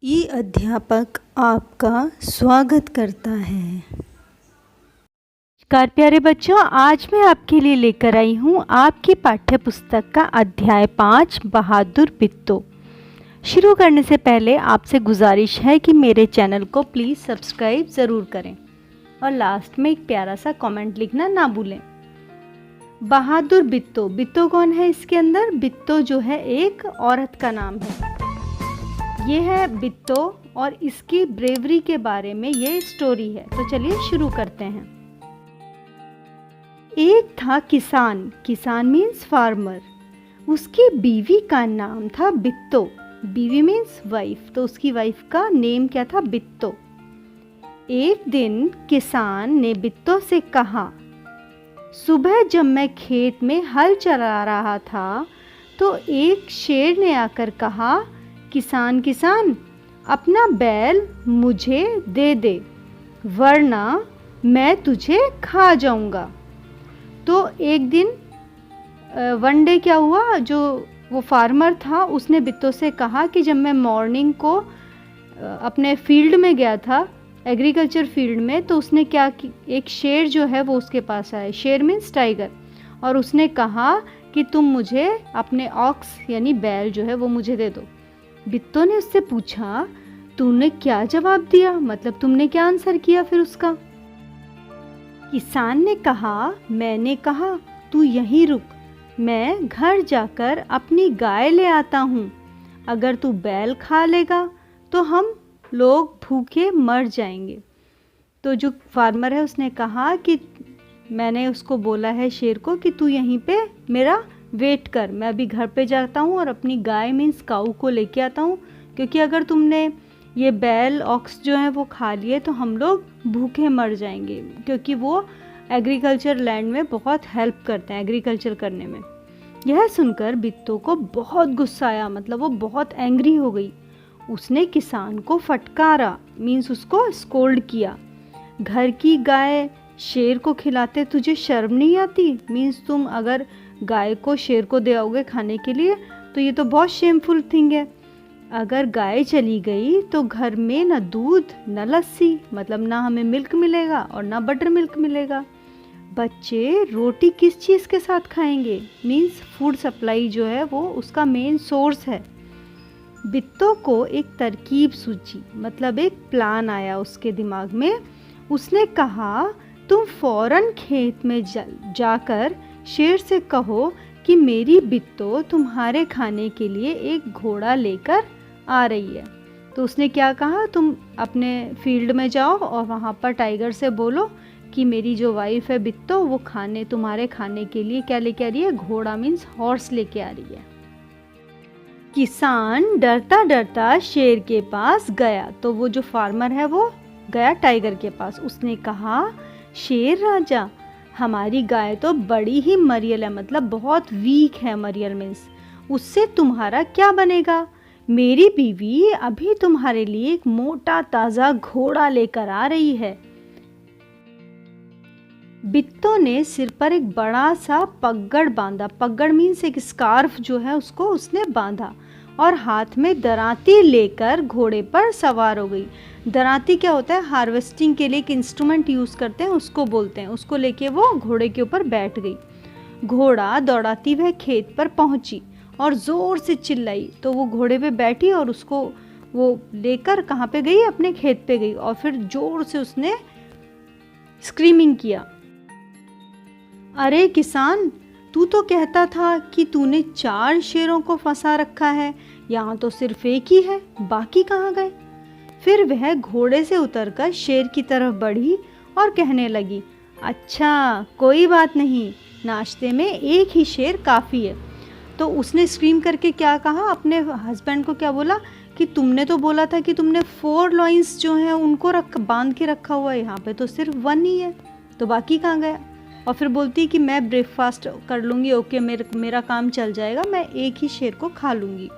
ई अध्यापक आपका स्वागत करता है। नमस्कार प्यारे बच्चों, आज मैं आपके लिए लेकर आई हूँ आपकी पाठ्य पुस्तक का अध्याय 5 बहादुर बिट्टो। शुरू करने से पहले आपसे गुजारिश है कि मेरे चैनल को प्लीज़ सब्सक्राइब ज़रूर करें और लास्ट में एक प्यारा सा कमेंट लिखना ना भूलें। बहादुर बिट्टो, बिट्टो कौन है इसके अंदर? बिट्टो जो है एक औरत का नाम है। ये है बिट्टो और इसकी ब्रेवरी के बारे में ये स्टोरी है। तो चलिए शुरू करते हैं। एक था किसान, किसान मीन्स फार्मर। उसकी बीवी का नाम था बिट्टो। बीवी मीन्स वाइफ, तो उसकी वाइफ का नेम क्या था? बिट्टो। एक दिन किसान ने बिट्टो से कहा, सुबह जब मैं खेत में हल चला रहा था तो एक शेर ने आकर कहा, किसान किसान, अपना बैल मुझे दे दे वरना मैं तुझे खा जाऊंगा। तो एक दिन वन डे क्या हुआ, जो वो फार्मर था उसने बिट्टो से कहा कि जब मैं मॉर्निंग को अपने फील्ड में गया था, एग्रीकल्चर फील्ड में, तो उसने क्या कि एक शेर जो है वो उसके पास आया। शेर मीन्स टाइगर। और उसने कहा कि तुम मुझे अपने ऑक्स यानी बैल जो है वो मुझे दे दो। बिट्टो ने उससे पूछा, तूने क्या जवाब दिया? मतलब तुमने क्या आंसर किया फिर उसका? किसान ने कहा, मैंने कहा तू यहीं रुक, मैं घर जाकर अपनी गाय ले आता हूँ। अगर तू बैल खा लेगा तो हम लोग भूखे मर जाएंगे। तो जो फार्मर है उसने कहा कि मैंने उसको बोला है शेर को कि तू यहीं पे मेरा वेट कर, मैं अभी घर पे जाता हूँ और अपनी गाय मीन्स काऊ को लेके आता हूँ, क्योंकि अगर तुमने ये बैल ऑक्स जो है वो खा लिए तो हम लोग भूखे मर जाएंगे, क्योंकि वो एग्रीकल्चर लैंड में बहुत हेल्प करते हैं एग्रीकल्चर करने में। यह सुनकर बिट्टो को बहुत गुस्सा आया, मतलब वो बहुत एंग्री हो गई। उसने किसान को फटकारा मीन्स उसको स्कोल्ड किया। घर की गाय शेर को खिलाते तुझे शर्म नहीं आती? मीन्स तुम अगर गाय को शेर को दे आओगे खाने के लिए तो ये तो बहुत शेमफुल थिंग है। अगर गाय चली गई तो घर में ना दूध ना लस्सी, मतलब ना हमें मिल्क मिलेगा और ना बटर मिल्क मिलेगा। बच्चे रोटी किस चीज़ के साथ खाएंगे? मीन्स फूड सप्लाई जो है वो उसका मेन सोर्स है। बिट्टो को एक तरकीब सूझी, मतलब एक प्लान आया उसके दिमाग में। उसने कहा, तुम फौरन खेत में जाकर शेर से कहो कि मेरी बिट्टो तुम्हारे खाने के लिए एक घोड़ा लेकर आ रही है। तो उसने क्या कहा, तुम अपने फील्ड में जाओ और वहाँ पर टाइगर से बोलो कि मेरी जो वाइफ है बिट्टो वो तुम्हारे खाने के लिए क्या लेके आ रही है? घोड़ा मीन्स हॉर्स लेके आ रही है। किसान डरता डरता शेर के पास गया। तो वो जो फार्मर है वो गया टाइगर के पास। उसने कहा, शेर राजा, हमारी गाय तो बड़ी ही मरियल है, मतलब बहुत वीक है। मरियल मीन्स उससे तुम्हारा क्या बनेगा? मेरी बीवी अभी तुम्हारे लिए एक मोटा ताज़ा घोड़ा लेकर आ रही है। बिट्टो ने सिर पर एक बड़ा सा पगड़ बांधा। पगड़ मीन्स एक स्कार्फ जो है उसको उसने बांधा और हाथ में दराती लेकर घोड़े पर सवार हो गई। दराती क्या होता है? हार्वेस्टिंग के लिए एक इंस्ट्रूमेंट यूज़ करते हैं, उसको बोलते हैं। उसको लेके वो घोड़े के ऊपर बैठ गई। घोड़ा दौड़ाती वह खेत पर पहुंची और ज़ोर से चिल्लाई। तो वो घोड़े पे बैठी और उसको वो लेकर कहाँ पे गई? अपने खेत पे गई। और फिर ज़ोर से उसने स्क्रीमिंग किया, अरे किसान, तू तो कहता था कि तूने 4 शेरों को फंसा रखा है, यहाँ तो सिर्फ एक ही है, बाकी कहाँ गए? फिर वह घोड़े से उतरकर शेर की तरफ बढ़ी और कहने लगी, अच्छा कोई बात नहीं, नाश्ते में एक ही शेर काफ़ी है। तो उसने स्क्रीम करके क्या कहा? अपने हस्बैंड को क्या बोला कि तुमने तो बोला था कि तुमने 4 लॉइंस जो हैं उनको बांध के रखा हुआ है, यहाँ पे तो सिर्फ 1 ही है, तो बाकी कहाँ गया? और फिर बोलती कि मैं ब्रेकफास्ट कर लूँगी, ओके मेरा काम चल जाएगा, मैं एक ही शेर को खा लूँगी।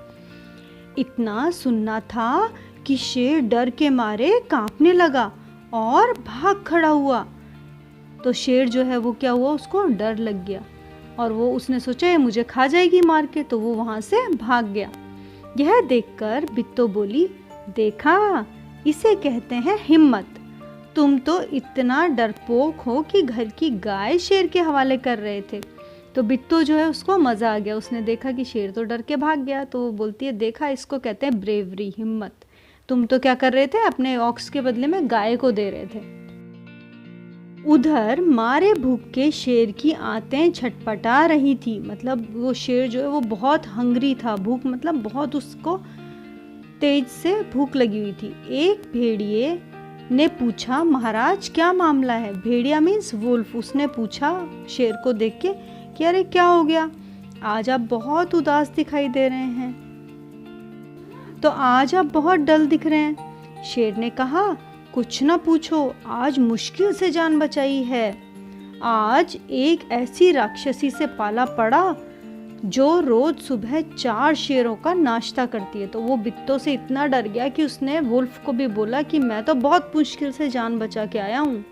इतना सुनना था कि शेर डर के मारे कांपने लगा और भाग खड़ा हुआ। तो शेर जो है वो क्या हुआ, उसको डर लग गया और वो उसने सोचा ये मुझे खा जाएगी मार के, तो वो वहाँ से भाग गया। यह देखकर बिट्टो बोली, देखा, इसे कहते हैं हिम्मत। तुम तो इतना डरपोक हो कि घर की गाय शेर के हवाले कर रहे थे। तो बिट्टू जो है उसको मज़ा आ गया, उसने देखा कि शेर तो डर के भाग गया, तो वो बोलती है देखा, इसको कहते हैं ब्रेवरी, हिम्मत। तुम तो क्या कर रहे थे, अपने ऑक्स के बदले में गाय को दे रहे थे। उधर मारे भूख के शेर की आंतें छटपटा रही थी। मतलब वो शेर जो है वो बहुत हंग्री था, भूख मतलब बहुत उसको तेज से भूख लगी हुई थी। एक भेड़िए ने पूछा, महाराज क्या मामला है? भेड़िया मीन्स वुल्फ। उसने पूछा शेर को देख के कि अरे क्या हो गया, आज आप बहुत उदास दिखाई दे रहे हैं, तो आज आप बहुत डल दिख रहे हैं। शेर ने कहा, कुछ ना पूछो, आज मुश्किल से जान बचाई है। आज एक ऐसी राक्षसी से पाला पड़ा जो रोज सुबह 4 शेरों का नाश्ता करती है। तो वो बिट्टो से इतना डर गया कि उसने वुल्फ को भी बोला कि मैं तो बहुत मुश्किल से जान बचा के आया हूँ।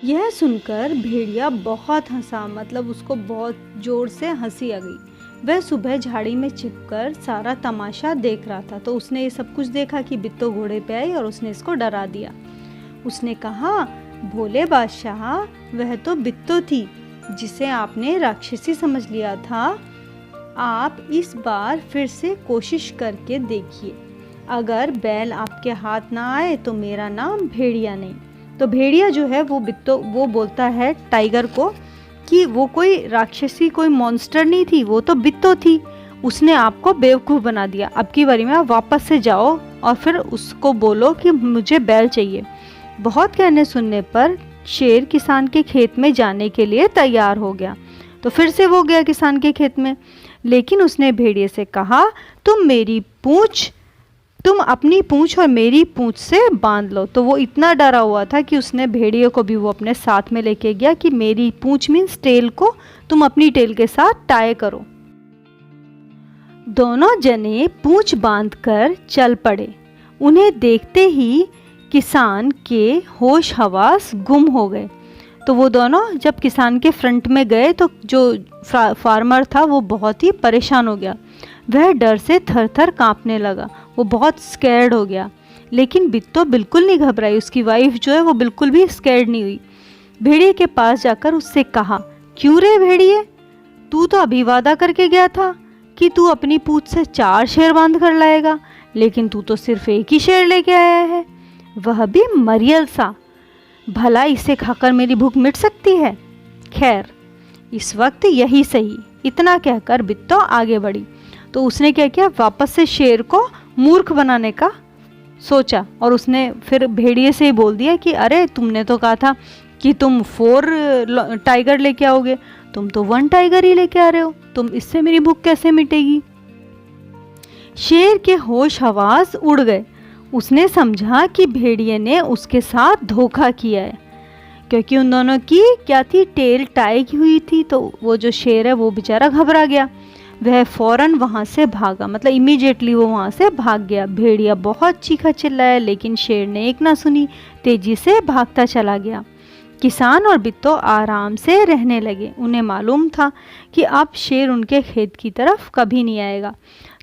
यह सुनकर भेड़िया बहुत हंसा, मतलब उसको बहुत जोर से हंसी आ गई। वह सुबह झाड़ी में छिपकर सारा तमाशा देख रहा था। तो उसने ये सब कुछ देखा कि बिट्टो घोड़े पे आई और उसने इसको डरा दिया। उसने कहा, भोले बादशाह, वह तो बिट्टो थी जिसे आपने राक्षसी समझ लिया था। आप इस बार फिर से कोशिश करके देखिए, अगर बैल आपके हाथ ना आए तो मेरा नाम भेड़िया नहीं। तो भेड़िया जो है वो बिट्टो वो बोलता है टाइगर को कि वो कोई राक्षसी कोई मॉन्स्टर नहीं थी, वो तो बिट्टो थी, उसने आपको बेवकूफ़ बना दिया। अब की बारी में आप वापस से जाओ और फिर उसको बोलो कि मुझे बैल चाहिए। बहुत कहने सुनने पर शेर किसान के खेत में जाने के लिए तैयार हो गया। तो फिर से वो गया किसान के खेत में, लेकिन उसने भेड़िए से कहा, तुम अपनी पूंछ और मेरी पूंछ से बांध लो। तो वो इतना डरा हुआ था कि उसने भेड़िए को भी वो अपने साथ में लेके गया कि मेरी पूंछ मीन्स टेल को तुम अपनी टेल के साथ टाई करो। दोनों जने पूंछ बांधकर चल पड़े। उन्हें देखते ही किसान के होश हवास गुम हो गए। तो वो दोनों जब किसान के फ्रंट में गए तो जो फार्मर था वो बहुत ही परेशान हो गया। वह डर से थर थर कांपने लगा, वो बहुत स्कैर्ड हो गया। लेकिन बिट्टो बिल्कुल नहीं घबराई, उसकी वाइफ जो है वो बिल्कुल भी स्कैर्ड नहीं हुई। भेड़िए के पास जाकर उससे कहा, क्यों रे भेड़िए, तू तो अभी वादा करके गया था कि तू अपनी पूंछ से 4 शेर बांध कर लाएगा, लेकिन तू तो सिर्फ एक ही शेर लेके आया है, वह भी मरियल सा। भला इसे खाकर मेरी भूख मिट सकती है? खैर, इस वक्त यही सही। इतना कहकर बिट्टो आगे बढ़ी। तो उसने क्या किया, वापस से शेर को मूर्ख बनाने का सोचा और उसने फिर भेड़िए से ही बोल दिया कि अरे तुमने तो कहा था कि तुम 4 टाइगर लेके आओगे, तुम तो 1 टाइगर ही लेके आ रहे हो, तुम इससे मेरी भूख कैसे मिटेगी? शेर के होश हवास उड़ गए। उसने समझा कि भेड़िए ने उसके साथ धोखा किया है, क्योंकि उन दोनों की क्या थी, टेल टाई की हुई थी। तो वो जो शेर है वो बेचारा घबरा गया, वह फौरन वहाँ से भागा, मतलब इमीडिएटली वो वहाँ से भाग गया। भेड़िया बहुत चीखा चिल्लाया, लेकिन शेर ने एक ना सुनी, तेजी से भागता चला गया। किसान और बिट्टो आराम से रहने लगे। उन्हें मालूम था कि अब शेर उनके खेत की तरफ कभी नहीं आएगा।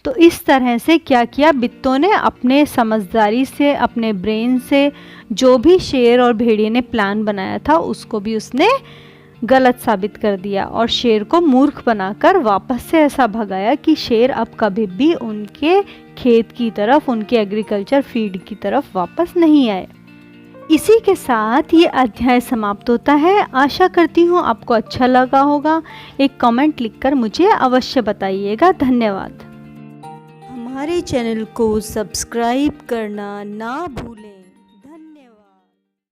तो इस तरह से क्या किया बिट्टो ने, अपने समझदारी से, अपने ब्रेन से, जो भी शेर और भेड़िए ने प्लान बनाया था उसको भी उसने गलत साबित कर दिया और शेर को मूर्ख बनाकर वापस से ऐसा भगाया कि शेर अब कभी भी उनके खेत की तरफ, उनके एग्रीकल्चर फील्ड की तरफ वापस नहीं आए। इसी के साथ ये अध्याय समाप्त होता है। आशा करती हूँ आपको अच्छा लगा होगा। एक कमेंट लिखकर मुझे अवश्य बताइएगा। धन्यवाद। हमारे चैनल को सब्सक्राइब करना ना भूलें।